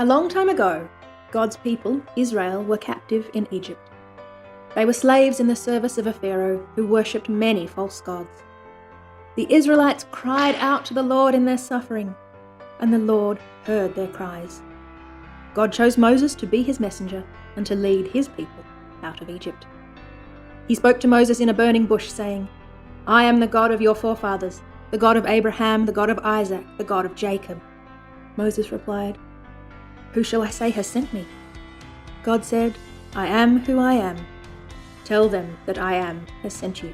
A long time ago, God's people, Israel, were captive in Egypt. They were slaves in the service of a pharaoh who worshipped many false gods. The Israelites cried out to the Lord in their suffering, and the Lord heard their cries. God chose Moses to be his messenger and to lead his people out of Egypt. He spoke to Moses in a burning bush, saying, "I am the God of your forefathers, the God of Abraham, the God of Isaac, the God of Jacob." Moses replied, "Who shall I say has sent me?" God said, "I am who I am. Tell them that I am has sent you."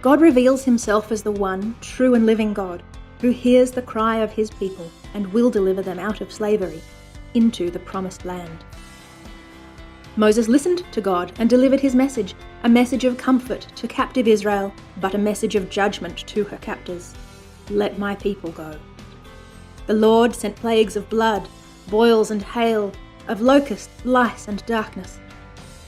God reveals himself as the one true and living God who hears the cry of his people and will deliver them out of slavery into the promised land. Moses listened to God and delivered his message, a message of comfort to captive Israel, but a message of judgment to her captors. "Let my people go." The Lord sent plagues of blood, boils and hail, of locusts, lice and darkness.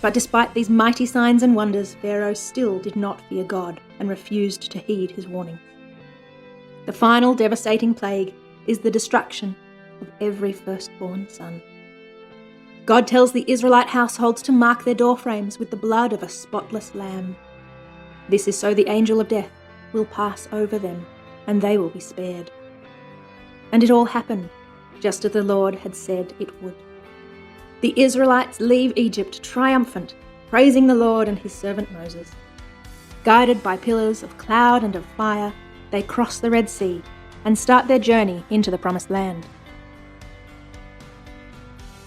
But despite these mighty signs and wonders, Pharaoh still did not fear God and refused to heed his warnings. The final devastating plague is the destruction of every firstborn son. God tells the Israelite households to mark their doorframes with the blood of a spotless lamb. This is so the angel of death will pass over them, and they will be spared. And it all happened just as the Lord had said it would. The Israelites leave Egypt triumphant, praising the Lord and his servant Moses. Guided by pillars of cloud and of fire, they cross the Red Sea and start their journey into the Promised Land.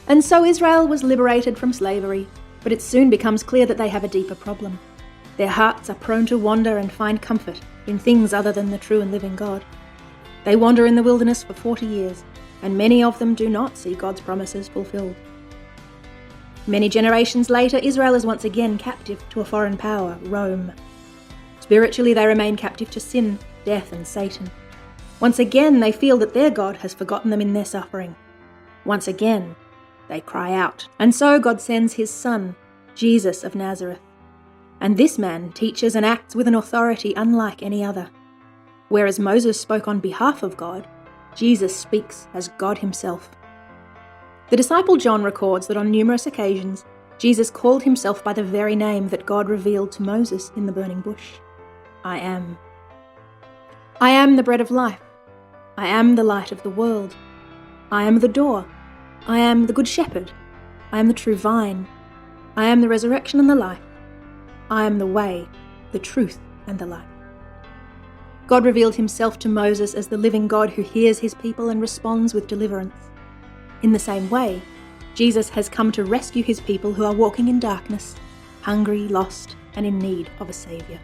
And so Israel was liberated from slavery, but it soon becomes clear that they have a deeper problem. Their hearts are prone to wander and find comfort in things other than the true and living God. They wander in the wilderness for 40 years, and many of them do not see God's promises fulfilled. Many generations later, Israel is once again captive to a foreign power, Rome. Spiritually, they remain captive to sin, death, and Satan. Once again, they feel that their God has forgotten them in their suffering. Once again, they cry out. And so God sends his Son, Jesus of Nazareth. And this man teaches and acts with an authority unlike any other. Whereas Moses spoke on behalf of God, Jesus speaks as God himself. The disciple John records that on numerous occasions, Jesus called himself by the very name that God revealed to Moses in the burning bush. I am. I am the bread of life. I am the light of the world. I am the door. I am the good shepherd. I am the true vine. I am the resurrection and the life. I am the way, the truth, and the life. God revealed himself to Moses as the living God who hears his people and responds with deliverance. In the same way, Jesus has come to rescue his people who are walking in darkness, hungry, lost, and in need of a Saviour.